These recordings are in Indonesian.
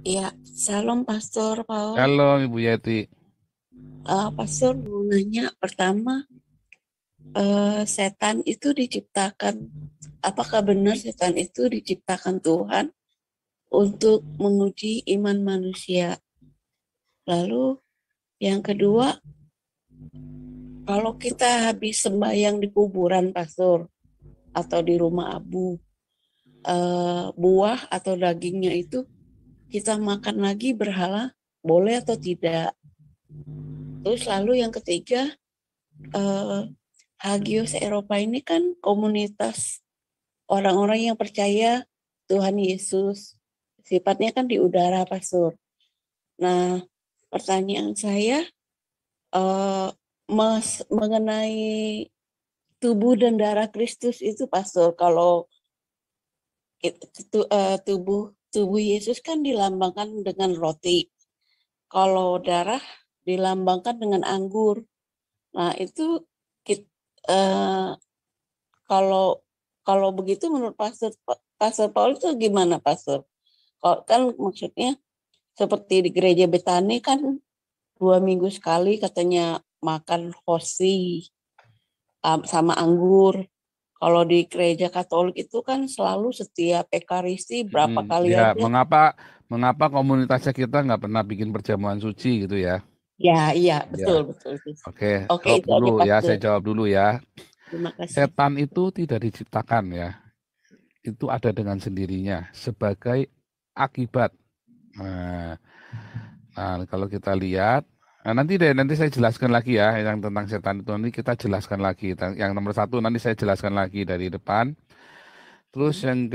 Ya, Salam Pastor Paul. Halo Ibu Yeti. Pastor mau nanya pertama, setan itu diciptakan, apakah benar setan itu diciptakan Tuhan untuk menguji iman manusia? Lalu yang kedua, kalau kita habis sembahyang di kuburan Pastor atau di rumah abu, buah atau dagingnya itu kita makan lagi berhala, boleh atau tidak? Terus lalu yang ketiga, eh, Hagios Eropa ini kan komunitas orang-orang yang percaya Tuhan Yesus. Sifatnya kan di udara, Pastor. Nah, pertanyaan saya eh, mengenai tubuh dan darah Kristus itu, Pastor. Kalau tubuh tubuh Yesus kan dilambangkan dengan roti. Kalau darah dilambangkan dengan anggur. Nah, itu kit- eh, kalau kalau begitu menurut Pastor Paul itu gimana, Pastor? Kalau kan maksudnya seperti di gereja Betani kan 2 minggu sekali katanya makan hosti sama anggur. Kalau di gereja Katolik itu kan selalu setiap Ekaristi berapa kali Ya, aja. mengapa komunitasnya kita nggak pernah bikin perjamuan suci gitu ya? Ya, iya, betul, Ya, betul. oke. Oke, Jawab itu dulu aja, ya. Saya Pastor. jawab dulu ya. Terima kasih. Setan itu tidak diciptakan ya. Itu ada dengan sendirinya sebagai akibat. Nah, kalau kita lihat, nanti saya jelaskan lagi ya yang tentang setan itu nanti kita jelaskan lagi. Yang nomor satu nanti saya jelaskan lagi dari depan. Terus yang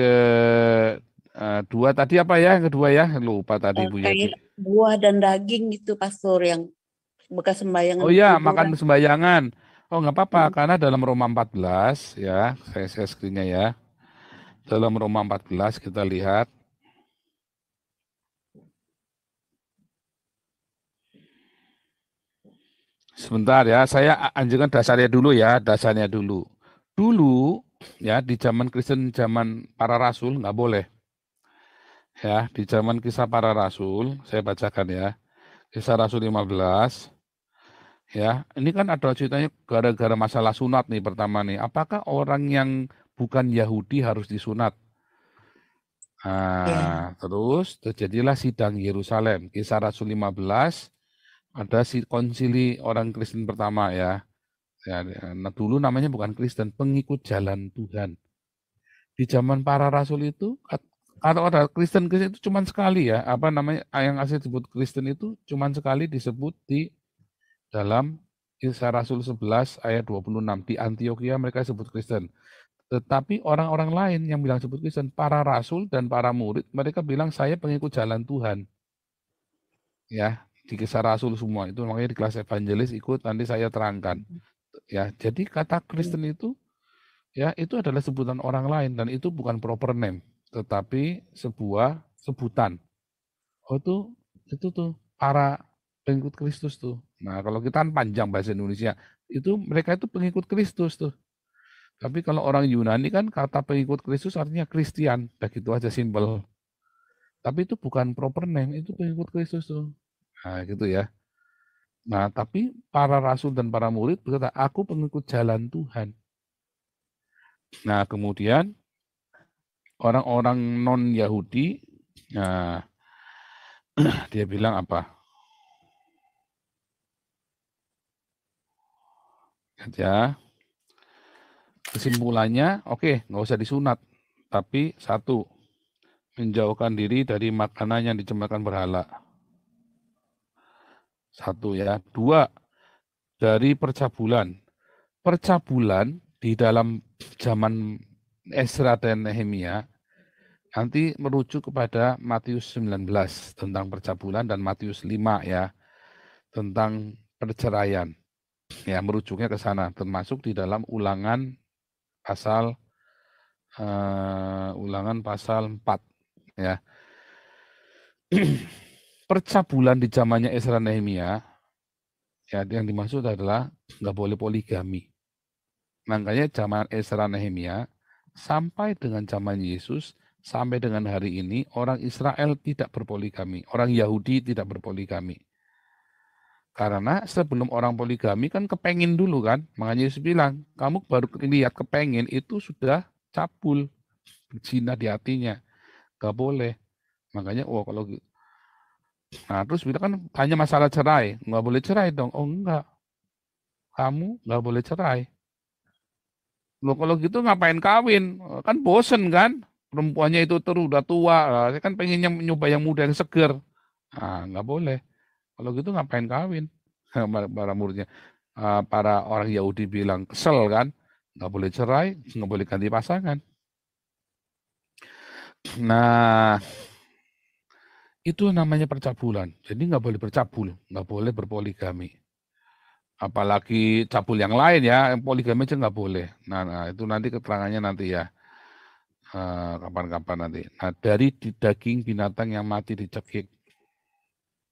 dua tadi apa ya? Yang kedua ya, lupa tadi Bu Yeti. Kayak buah dan daging gitu, Pastor, yang bekas sembayangan Oh di iya, makan kuburan. sembayangan. Oh nggak apa-apa, Mm. karena dalam Roma 14 ya, saya screen-nya ya. Dalam Roma 14 kita lihat. Sebentar ya, saya anjurkan dasarnya dulu ya, dasarnya dulu. Dulu ya di zaman Kristen, zaman para rasul nggak boleh ya. Di zaman kisah para rasul, saya bacakan ya. Kisah Rasul 15 ya. Ini kan ada ceritanya gara-gara masalah sunat nih pertama nih. Apakah orang yang bukan Yahudi harus disunat? Ya, Terus terjadilah sidang Yerusalem. Kisah Rasul 15 ada si konsili orang Kristen pertama ya. Ya, nah dulu namanya bukan Kristen, pengikut jalan Tuhan. Di zaman para rasul itu, kalau ada Kristen itu cuma sekali ya, apa namanya, yang asli disebut Kristen itu cuma sekali disebut di dalam Kisah Rasul 11 ayat 26. Di Antioquia mereka sebut Kristen. Tetapi orang-orang lain yang bilang sebut Kristen, para rasul dan para murid, mereka bilang saya pengikut jalan Tuhan. Ya, di Kisah Rasul semua itu makanya di kelas evangelis ikut nanti saya terangkan. Ya, jadi kata Kristen itu ya, itu adalah sebutan orang lain dan itu bukan proper name, tetapi sebuah sebutan. Oh itu tuh para pengikut Kristus tuh. Nah, kalau kita kan panjang bahasa Indonesia, itu mereka itu pengikut Kristus tuh. Tapi kalau orang Yunani kan kata pengikut Kristus artinya Kristian, udah gitu aja simpel. Tapi itu bukan proper name, itu pengikut Kristus tuh. Nah, gitu ya. Nah, tapi para rasul dan para murid berkata, aku pengikut jalan Tuhan. Nah, kemudian orang-orang non-Yahudi, nah, dia bilang apa? Ya, kesimpulannya, oke, nggak usah disunat. Tapi satu, menjauhkan diri dari makanan yang dicemarkan berhala. Satu ya. Dua, dari percabulan. Percabulan di dalam zaman Esra dan Nehemia nanti merujuk kepada Matius 19 tentang percabulan dan Matius 5 ya tentang perceraian. Ya, merujuknya ke sana termasuk di dalam pasal Ulangan pasal 4 ya. Percabulan di zamannya Esra Nehemia ya yang dimaksud adalah nggak boleh poligami. Makanya zaman Esra Nehemia sampai dengan zaman Yesus sampai dengan hari ini orang Israel tidak berpoligami, orang Yahudi tidak berpoligami. Karena sebelum orang poligami kan kepengin dulu kan, makanya Yesus bilang, kamu baru lihat kepengin itu sudah cabul, berzina di hatinya, gak boleh. Makanya, oh kalau gitu. Nah terus bilang kan hanya masalah cerai, nggak boleh cerai dong. Oh enggak, kamu nggak boleh cerai. Loh kalau gitu ngapain kawin? Kan bosen kan? Perempuannya itu terus udah tua. Saya kan pengennya nyoba yang muda yang seger. Ah, nggak boleh. Kalau gitu ngapain kawin? Para muridnya, para orang Yahudi bilang kesel kan? Nggak boleh cerai, nggak boleh ganti pasangan. Nah, itu namanya percabulan. Jadi nggak boleh bercabul, nggak boleh berpoligami. Apalagi cabul yang lain ya, poligami aja nggak boleh. Nah, itu nanti keterangannya nanti ya. Kapan-kapan nanti. Nah, dari daging binatang yang mati dicekik.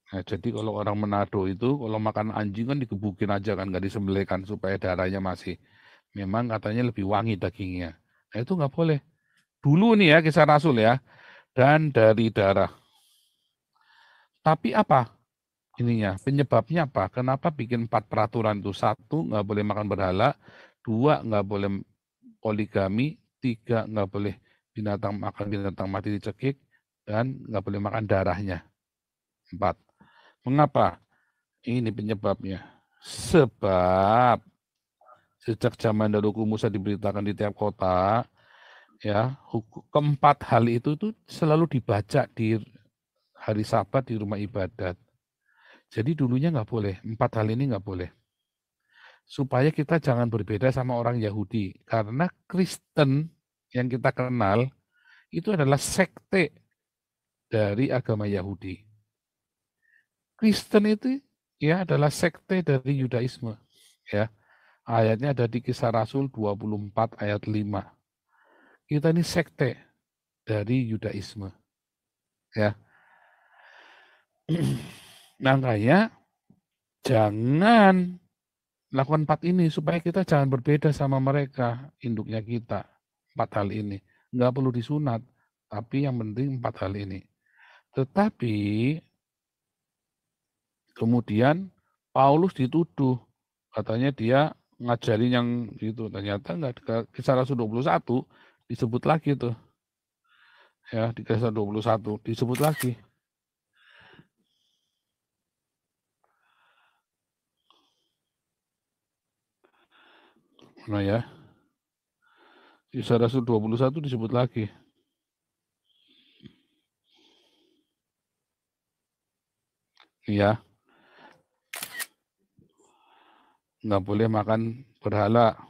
Nah, jadi kalau orang Manado itu, kalau makan anjing kan digebukin aja kan, nggak disembelihkan supaya darahnya masih. Memang katanya lebih wangi dagingnya. Nah, itu nggak boleh. Dulu nih ya, kisah Rasul ya. Dan dari darah. Tapi apa ininya? Penyebabnya apa? Kenapa bikin 4 peraturan itu? 1, nggak boleh makan berhala. 2, nggak boleh poligami. 3, nggak boleh makan binatang mati dicekik. Dan nggak boleh makan darahnya. 4. Mengapa? Ini penyebabnya. Sebab sejak zaman dahulu Musa diberitakan di tiap kota, ya, keempat hal itu tuh selalu dibaca di hari Sabat di rumah ibadat. Jadi dulunya nggak boleh, 4 hal ini nggak boleh. Supaya kita jangan berbeda sama orang Yahudi. Karena Kristen yang kita kenal itu adalah sekte dari agama Yahudi. Kristen itu ya adalah sekte dari Yudaisme. Ya, ayatnya ada di Kisah Rasul 24 ayat 5. Kita ini sekte dari Yudaisme. Ya. Makanya jangan lakukan 4 ini supaya kita jangan berbeda sama mereka, induknya kita. 4 hal ini. Nggak perlu disunat, tapi yang penting 4 hal ini. Tetapi kemudian Paulus dituduh, katanya dia ngajarin yang itu, ternyata nggak. Kisah Rasul 21 disebut lagi tuh. Ya, di Kisah 21 disebut lagi. Nah ya, Kisah Rasul 21 disebut lagi. Iya, nggak boleh makan berhala,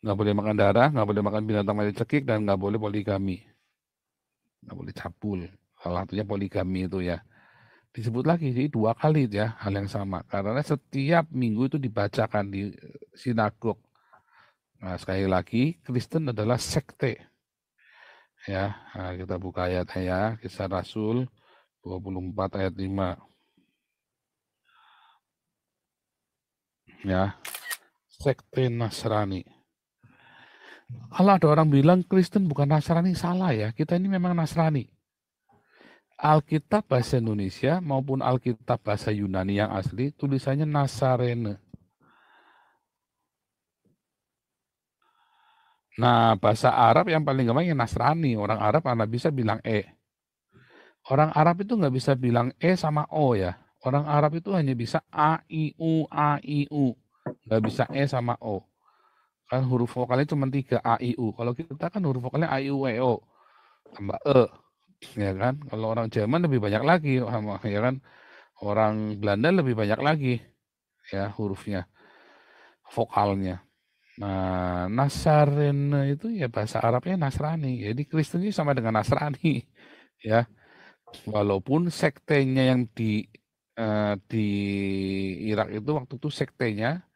nggak boleh makan darah, nggak boleh makan binatang mati cekik, dan nggak boleh poligami. Nggak boleh cabul. Salah satunya poligami itu ya. Disebut lagi, jadi 2 kali ya hal yang sama. Karena setiap minggu itu dibacakan di sinagog. Nah, sekali lagi, Kristen adalah sekte. Ya, nah, kita buka ayatnya ya, Kisah Rasul 24 ayat 5. Ya, sekte Nasrani. Kalau ada orang bilang Kristen bukan Nasrani, salah ya. Kita ini memang Nasrani. Alkitab bahasa Indonesia maupun Alkitab bahasa Yunani yang asli, tulisannya Nasarene. Nah, bahasa Arab yang paling gampang yang Nasrani. Orang Arab Anda bisa bilang E. Orang Arab itu nggak bisa bilang E sama O ya. Orang Arab itu hanya bisa A, I, U, A, I, U. Nggak bisa E sama O. Kan huruf vokalnya cuma 3, A, I, U. Kalau kita kan huruf vokalnya A, I, U, E, O. Tambah E. Ya kan? Kalau orang Jerman lebih banyak lagi. Ya kan? Orang Belanda lebih banyak lagi. Ya, hurufnya. Vokalnya. Nah, Nasarene itu ya bahasa Arabnya Nasrani. Jadi Kristen itu sama dengan Nasrani. Ya. Walaupun sektenya yang di Irak itu waktu itu sektenya,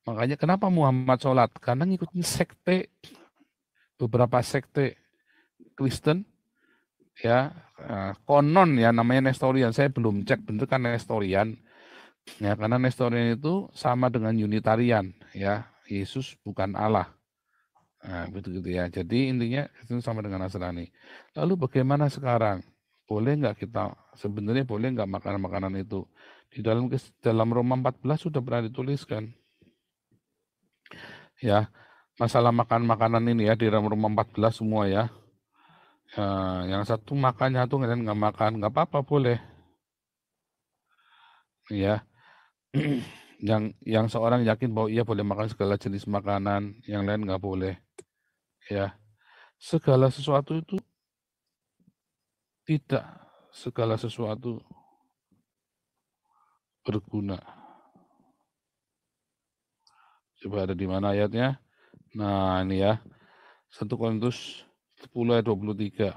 makanya kenapa Muhammad sholat? Karena ngikutin sekte, beberapa sekte Kristen, ya, konon ya namanya Nestorian. Saya belum cek bener kan Nestorian, ya karena Nestorian itu sama dengan Unitarian, ya, Yesus bukan Allah, Nah, begitu ya. Jadi intinya itu sama dengan Nasrani. Lalu bagaimana sekarang? Boleh nggak kita sebenarnya boleh nggak makanan-makanan itu? Di dalam Roma 14 sudah pernah dituliskan. Ya, masalah makan makanan ini ya di dalam Roma 14 semua ya. Yang satu makannya tuh nggak makan, nggak apa-apa boleh. Ya, yang seorang yakin bahwa ia boleh makan segala jenis makanan, yang lain nggak boleh. Ya, segala sesuatu itu tidak segala sesuatu berguna. Coba ada di mana ayatnya? Nah, ini ya. 1 Korintus 10 ayat 23.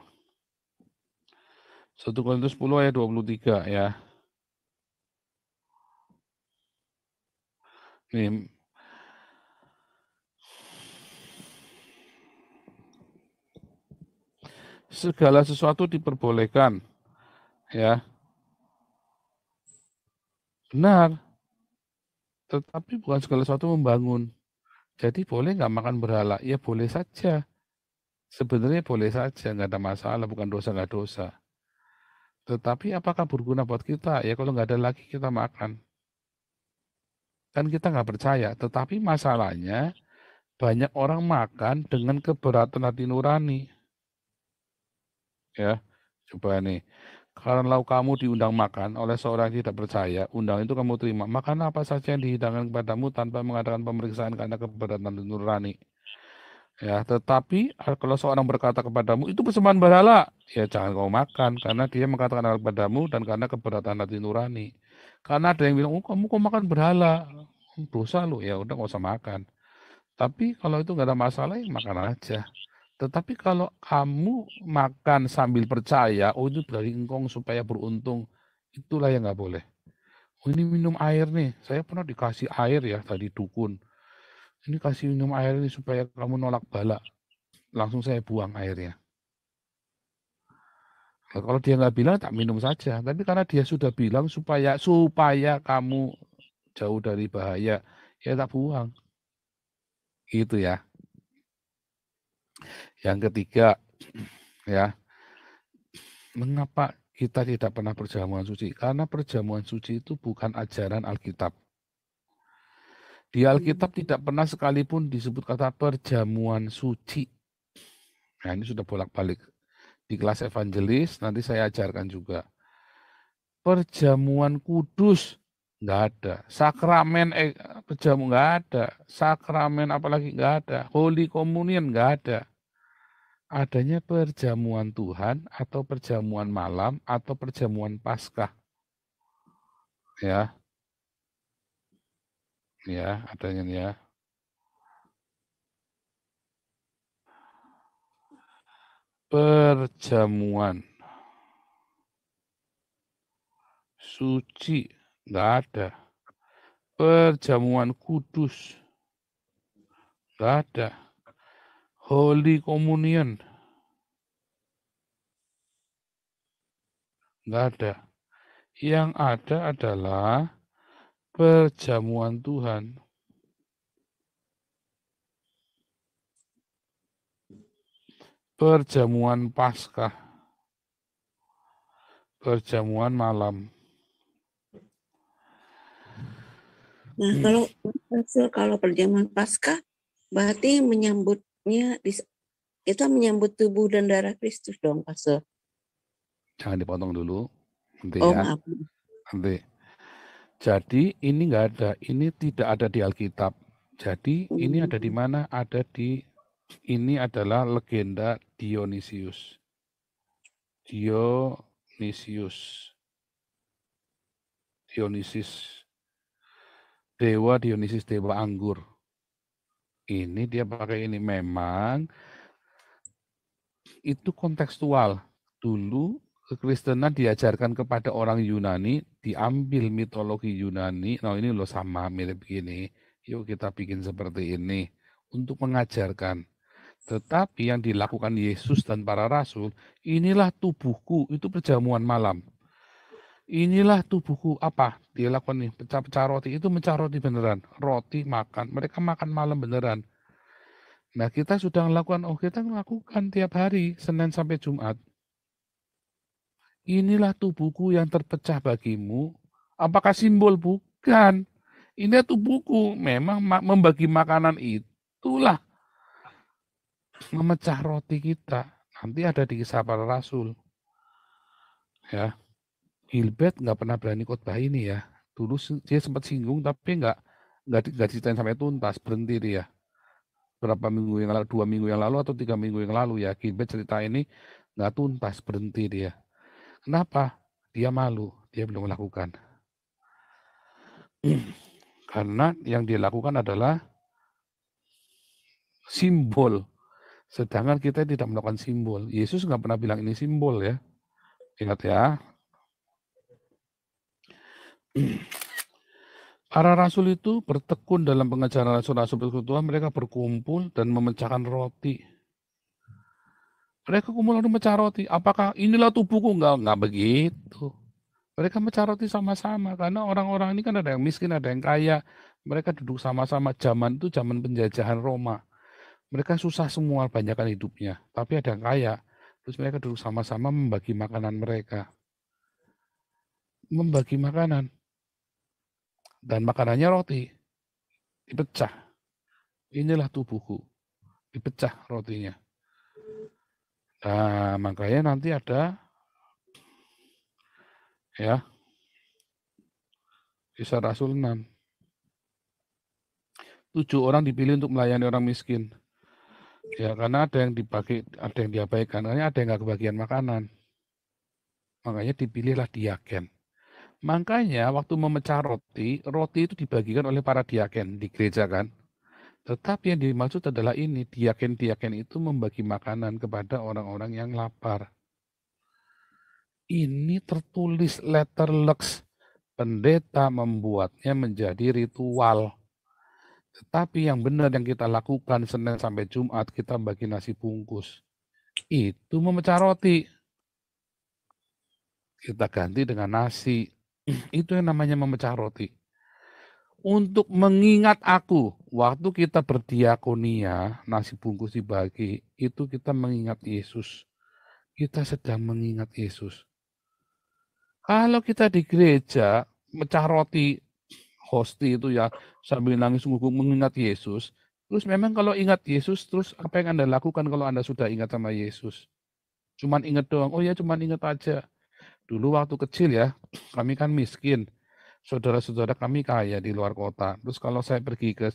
1 Korintus 10 ayat 23 ya. Ini segala sesuatu diperbolehkan ya. Benar, tetapi bukan segala sesuatu membangun. Jadi boleh nggak makan berhala? Ya boleh saja. Sebenarnya boleh saja, nggak ada masalah, bukan dosa nggak dosa. Tetapi apakah berguna buat kita? Ya kalau nggak ada lagi kita makan. Kan kita nggak percaya. Tetapi masalahnya banyak orang makan dengan keberatan hati nurani. Ya, coba nih. Kalau kamu diundang makan oleh seorang yang tidak percaya, undang itu kamu terima. Makan apa saja yang dihidangkan kepadamu tanpa mengadakan pemeriksaan karena keberatan hati nurani. Ya, tetapi kalau seorang berkata kepadamu itu persembahan berhala, ya jangan kau makan karena dia mengatakan hal kepadamu dan karena keberatan hati nurani. Karena ada yang bilang, oh kamu kok makan berhala, dosa lu, ya udah nggak usah makan. Tapi kalau itu nggak ada masalah, ya makan aja. Tetapi kalau kamu makan sambil percaya, oh itu dari engkong supaya beruntung, itulah yang nggak boleh. Oh ini minum air nih, saya pernah dikasih air ya tadi dukun. Ini kasih minum air ini supaya kamu nolak bala. Langsung saya buang airnya. Nah, kalau dia nggak bilang, tak minum saja. Tapi karena dia sudah bilang supaya kamu jauh dari bahaya, ya tak buang. Gitu ya. Yang ketiga, ya, mengapa kita tidak pernah perjamuan suci? Karena perjamuan suci itu bukan ajaran Alkitab. Di Alkitab tidak pernah sekalipun disebut kata perjamuan suci. Nah ini sudah bolak-balik. Di kelas evangelis nanti saya ajarkan juga. Perjamuan kudus nggak ada. Sakramen perjamuan nggak ada. Sakramen apalagi nggak ada. Holy Communion nggak ada. Adanya perjamuan Tuhan atau perjamuan malam atau perjamuan Paskah. Ya, ya adanya ya. Perjamuan suci nggak ada. Perjamuan kudus nggak ada. Holy Communion nggak ada. Yang ada adalah perjamuan Tuhan. Perjamuan Paskah, perjamuan malam. Nah, kalau perjamuan Paskah berarti menyambutnya kita menyambut tubuh dan darah Kristus dong, Pastor. Jangan dipotong dulu, nanti Oh, ya. maaf. Nanti. Jadi ini nggak ada, ini tidak ada di Alkitab. Jadi ini ada di mana? Ada di ini adalah legenda Dionysius. Dionysius. Dewa Dionysius, dewa anggur. Ini dia pakai ini memang itu kontekstual. Dulu kekristenan diajarkan kepada orang Yunani, diambil mitologi Yunani. Nah ini loh sama mirip gini. Yuk kita bikin seperti ini untuk mengajarkan. Tetapi yang dilakukan Yesus dan para rasul, inilah tubuhku, itu perjamuan malam. Inilah tubuhku, apa? Dia lakukan nih, pecah-pecah roti, itu mecah roti beneran. Roti makan, mereka makan malam beneran. Nah, kita sudah melakukan, kita melakukan tiap hari, Senin sampai Jumat. Inilah tubuhku yang terpecah bagimu. Apakah simbol? Bukan. Ini tubuhku. Memang membagi makanan itulah memecah roti kita. Nanti ada di Kisah Para Rasul. Ya, Gilbert nggak pernah berani khotbah ini ya. Dulu dia sempat singgung, tapi nggak ceritain sampai tuntas, berhenti dia. Berapa minggu yang lalu, 2 minggu yang lalu atau 3 minggu yang lalu ya, Gilbert cerita ini nggak tuntas, berhenti dia. Kenapa? Dia malu, dia belum melakukan. Karena yang dia lakukan adalah simbol. Sedangkan kita tidak melakukan simbol. Yesus nggak pernah bilang ini simbol ya. Ingat ya. Para rasul itu bertekun dalam pengajaran rasul-rasul persekutuan, mereka berkumpul dan memecahkan roti. Mereka kumpul lalu memecah roti. Apakah inilah tubuhku? Enggak begitu. Mereka mecah roti sama-sama, karena orang-orang ini kan ada yang miskin, ada yang kaya. Mereka duduk sama-sama. Zaman itu zaman penjajahan Roma. Mereka susah semua banyakkan hidupnya, tapi ada yang kaya. Terus mereka duduk sama-sama membagi makanan mereka. Membagi makanan. Dan makanannya roti. Dipecah. Inilah tubuhku. Dipecah rotinya. Nah, makanya nanti ada ya Kisah Rasul 6. 7 orang dipilih untuk melayani orang miskin. Ya, karena ada yang dibagi, ada yang diabaikan, karena ada yang nggak kebagian makanan. Makanya dipilihlah diaken. Makanya waktu memecah roti, roti itu dibagikan oleh para diaken di gereja kan. Tetapi yang dimaksud adalah ini, diaken-diaken itu membagi makanan kepada orang-orang yang lapar. Ini tertulis letterlux. Pendeta membuatnya menjadi ritual. Tetapi yang benar yang kita lakukan Senin sampai Jumat, kita bagi nasi bungkus. Itu memecah roti. Kita ganti dengan nasi. Itu yang namanya memecah roti. Untuk mengingat aku, waktu kita berdiakonia, nasi bungkus dibagi, itu kita mengingat Yesus. Kita sedang mengingat Yesus. Kalau kita di gereja, mecah roti, hosti itu ya, sambil nangis sungguh mengingat Yesus, terus memang kalau ingat Yesus, terus apa yang Anda lakukan kalau Anda sudah ingat sama Yesus? Cuman ingat doang, oh ya cuman ingat aja. Dulu waktu kecil ya, kami kan miskin. Saudara-saudara kami kaya di luar kota. Terus kalau saya pergi ke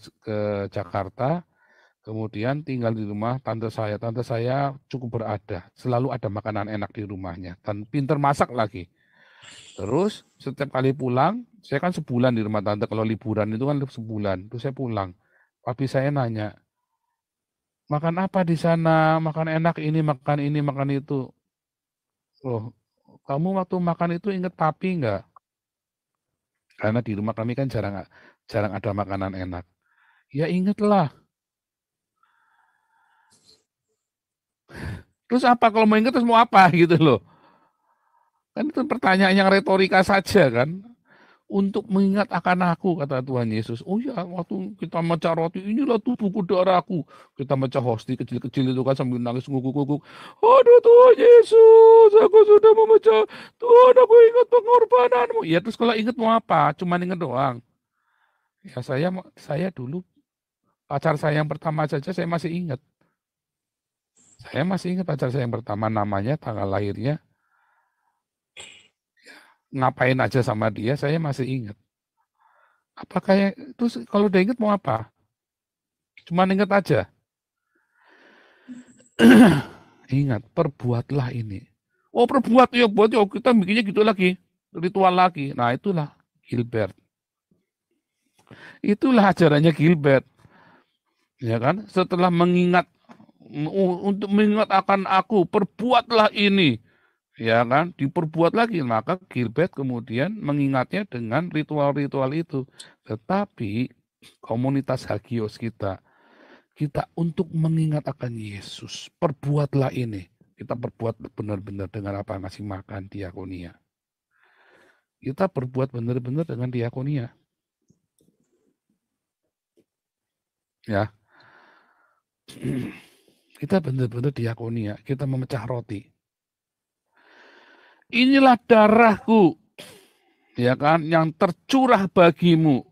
Jakarta, kemudian tinggal di rumah tante saya cukup berada. Selalu ada makanan enak di rumahnya. Dan pinter masak lagi. Terus setiap kali pulang, saya kan sebulan di rumah tante. Kalau liburan itu kan sebulan. Terus saya pulang. Papi saya nanya, makan apa di sana? Makan enak ini, makan itu. Loh, kamu waktu makan itu inget papi nggak? Karena di rumah kami kan jarang ada makanan enak. Ya ingetlah. Terus apa kalau mau inget terus mau apa gitu loh. Kan itu pertanyaan yang retorika saja kan. Untuk mengingat akan aku, kata Tuhan Yesus. Oh ya, waktu kita mecah roti, inilah tubuhku darahku. Kita mecah hosti kecil-kecil itu kan sambil nangis ngukuk-ngukuk. Aduh Tuhan Yesus, aku sudah memecah. Tuhan, aku ingat pengorbananmu. Ya terus kalau ingat mau apa? Cuma ingat doang. Ya saya dulu, pacar saya yang pertama saja saya masih ingat. Saya masih ingat pacar saya yang pertama, namanya, tanggal lahirnya, ngapain aja sama dia, saya masih ingat. Apa kayak terus kalau udah ingat mau apa? Cuma ingat aja. Ingat, perbuatlah ini. Oh perbuat ya, buat ya kita bikinnya gitu lagi, ritual lagi. Nah itulah Gilbert. Itulah ajarannya Gilbert, ya kan? Setelah mengingat, untuk mengingat akan aku, perbuatlah ini, ya kan? Diperbuat lagi, maka Gilbert kemudian mengingatnya dengan ritual-ritual itu. Tetapi komunitas Hagios kita untuk mengingat akan Yesus, perbuatlah ini. Kita berbuat benar-benar dengan apa? Ngasih makan, diakonia. Kita berbuat benar-benar dengan diakonia. Ya. Kita benar-benar diakonia, kita memecah roti. Inilah darahku, ya kan, yang tercurah bagimu.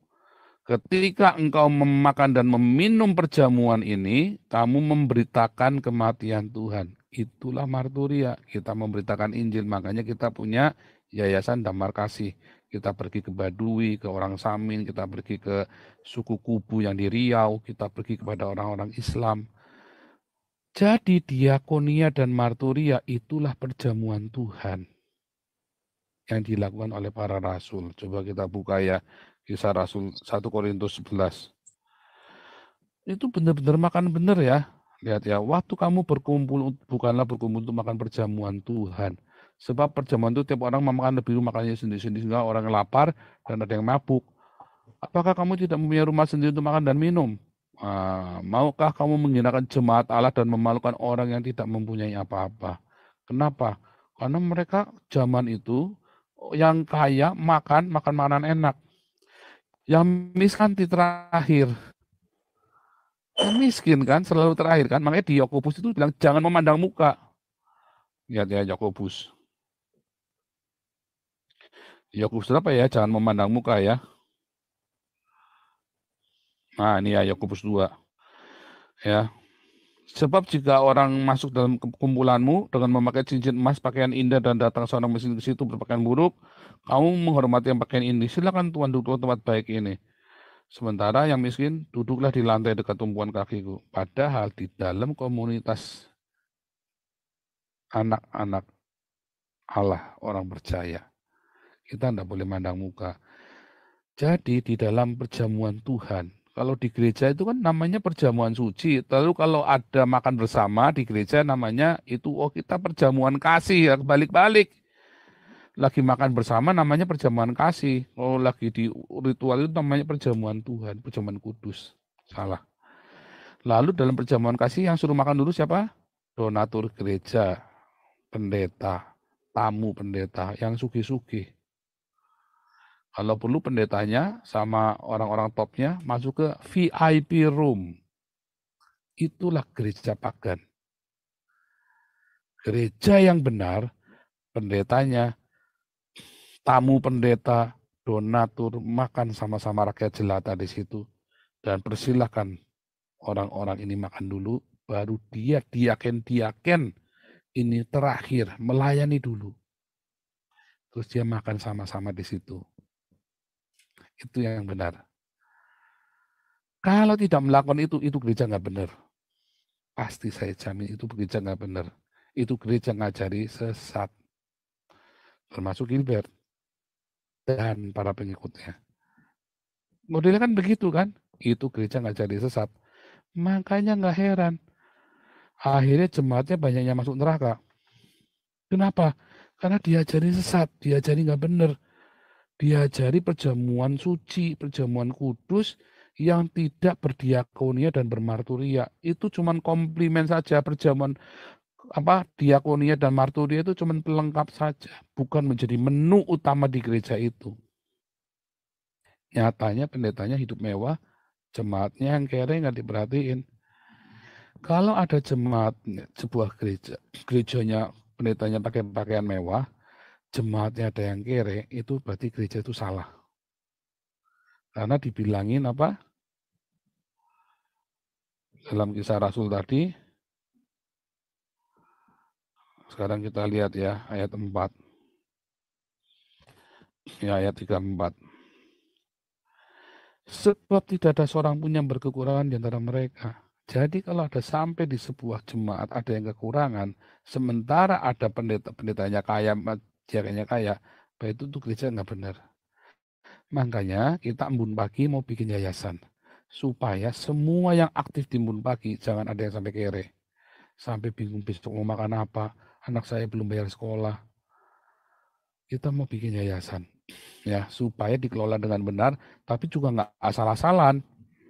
Ketika engkau memakan dan meminum perjamuan ini, kamu memberitakan kematian Tuhan. Itulah marturia, kita memberitakan Injil. Makanya kita punya Yayasan Damar Kasih. Kita pergi ke Baduy, ke orang Samin, kita pergi ke suku Kubu yang di Riau, kita pergi kepada orang-orang Islam. Jadi diakonia dan marturia itulah perjamuan Tuhan yang dilakukan oleh para rasul. Coba kita buka ya, Kisah Rasul 1 Korintus 11. Itu benar-benar makan benar ya. Lihat ya, waktu kamu berkumpul, bukanlah berkumpul untuk makan perjamuan Tuhan. Sebab perjamuan itu tiap orang memakan lebih makannya sendiri-sendiri, sehingga orang lapar dan ada yang mabuk. Apakah kamu tidak mempunyai rumah sendiri untuk makan dan minum? Maukah kamu menghinakan jemaat Allah dan memalukan orang yang tidak mempunyai apa-apa? Kenapa? Karena mereka zaman itu yang kaya makan makanan enak, yang miskin di terakhir. Yang miskin kan selalu terakhir kan, makanya di Yakobus itu bilang jangan memandang muka. Lihat ya Yakobus. Yakobus apa ya? Jangan memandang muka ya. Nah ini ya Yakobus 2. Ya. Sebab jika orang masuk dalam kumpulanmu dengan memakai cincin emas, pakaian indah, dan datang seorang miskin ke situ berpakaian buruk, kamu menghormati yang pakaian ini. Silakan Tuhan duduk tempat baik ini. Sementara yang miskin duduklah di lantai dekat tumpuan kakiku. Padahal di dalam komunitas anak-anak Allah, orang percaya, kita tidak boleh mandang muka. Jadi di dalam perjamuan Tuhan, kalau di gereja itu kan namanya perjamuan suci. Lalu kalau ada makan bersama di gereja namanya itu, oh kita perjamuan kasih ya, balik-balik. Lagi makan bersama namanya perjamuan kasih. Oh lagi di ritual itu namanya perjamuan Tuhan, perjamuan kudus. Salah. Lalu dalam perjamuan kasih yang suruh makan dulu siapa? Donatur gereja, pendeta, tamu pendeta, yang sugih-sugih. Kalau perlu pendetanya sama orang-orang topnya masuk ke VIP room. Itulah gereja pagan. Gereja yang benar, pendetanya, tamu pendeta, donatur, makan sama-sama rakyat jelata di situ. Dan persilahkan orang-orang ini makan dulu, baru dia diaken-diaken ini terakhir, melayani dulu. Terus dia makan sama-sama di situ. Itu yang benar. Kalau tidak melakukan itu gereja nggak benar. Pasti saya jamin itu gereja nggak benar. Itu gereja ngajari sesat. Termasuk Gilbert dan para pengikutnya. Modelnya kan begitu kan? Itu gereja ngajari sesat. Makanya nggak heran. Akhirnya jemaatnya banyaknya masuk neraka. Kenapa? Karena diajari sesat, diajari nggak benar. Diajari perjamuan suci, perjamuan kudus yang tidak berdiakonia dan bermarturia. Itu cuma komplimen saja. Perjamuan diakonia dan marturia itu cuma pelengkap saja, bukan menjadi menu utama di gereja itu. Nyatanya pendetanya hidup mewah, jemaatnya yang kere nggak diperhatiin. Kalau ada jemaat sebuah gereja, gerejanya pendetanya pakai pakaian mewah, jemaatnya ada yang kere, itu berarti gereja itu salah. Karena dibilangin apa? Dalam Kisah Rasul tadi, sekarang kita lihat ya ayat 4. Ya ayat 34. Sebab tidak ada seorang pun yang berkekurangan di antara mereka. Jadi kalau ada sampai di sebuah jemaat ada yang kekurangan, sementara ada pendetanya kaya, jaraknya kaya, itu tuh gereja nggak benar. Makanya kita Embun Pagi mau bikin yayasan supaya semua yang aktif di Embun Pagi jangan ada yang sampai kere, sampai bingung besok mau makan apa, anak saya belum bayar sekolah. Kita mau bikin yayasan ya supaya dikelola dengan benar, tapi juga nggak asal-asalan.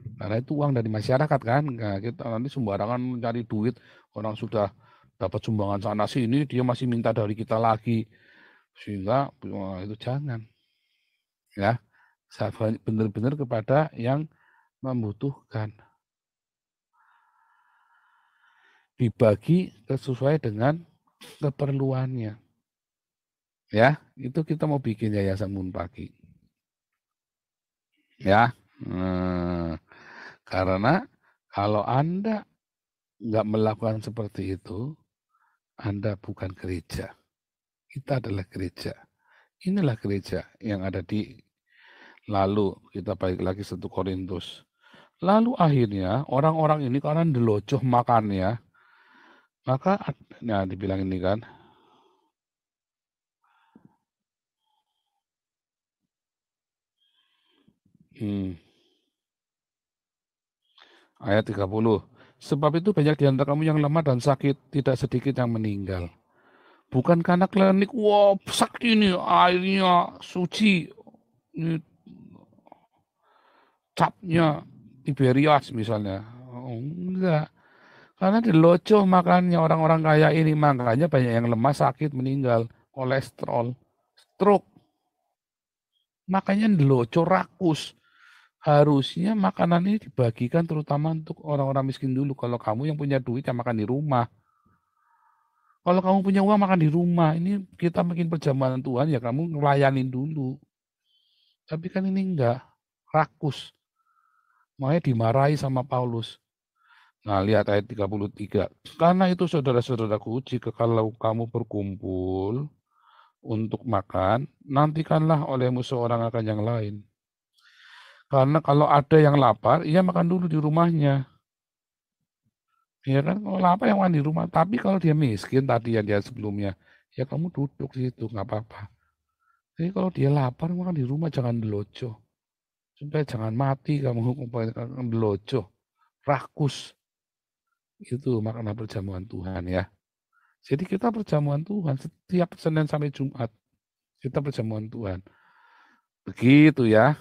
Karena itu uang dari masyarakat kan, nah, kita nanti sembarangan mencari duit, orang sudah dapat sumbangan sana sini, dia masih minta dari kita lagi, sehingga itu jangan, ya, benar-benar kepada yang membutuhkan. dibagi sesuai dengan keperluannya. Ya, itu kita mau bikin yayasan Munpaki. Ya, karena kalau Anda nggak melakukan seperti itu, Anda bukan gereja. Kita adalah gereja. Inilah gereja yang ada di, lalu kita balik lagi 1 Korintus. Lalu akhirnya orang-orang ini karena delocoh makannya, maka nah dibilang ini kan, ayat 30. Sebab itu banyak di antara kamu yang lemah dan sakit, tidak sedikit yang meninggal. Bukan karena klinik, wah sakti ini, airnya suci, ini capnya Tiberias misalnya. Oh, enggak. Karena dilocoh makannya orang-orang kaya ini, makanya banyak yang lemah, sakit, meninggal, kolesterol, stroke. Makanya dilocoh, rakus. Harusnya makanan ini dibagikan terutama untuk orang-orang miskin dulu. Kalau kamu yang punya duit, ya makan di rumah. Kalau kamu punya uang, makan di rumah. Ini kita bikin perjamuan Tuhan, ya kamu ngelayanin dulu. Tapi kan ini enggak, rakus. Makanya dimarahi sama Paulus. Nah, lihat ayat 33. Karena itu saudara-saudaraku, jika kalau kamu berkumpul untuk makan, nantikanlah olehmu seorang akan yang lain. Karena kalau ada yang lapar, ia makan dulu di rumahnya. Ya kan, kalau lapar yang makan di rumah. Tapi kalau dia miskin tadi yang dia sebelumnya, ya kamu duduk di situ, nggak apa-apa. Jadi kalau dia lapar, makan di rumah, jangan delojo. Supaya jangan mati kamu hukum delojo. Rakus. Itu makna perjamuan Tuhan ya. Jadi kita perjamuan Tuhan setiap Senin sampai Jumat. Kita perjamuan Tuhan. Begitu ya.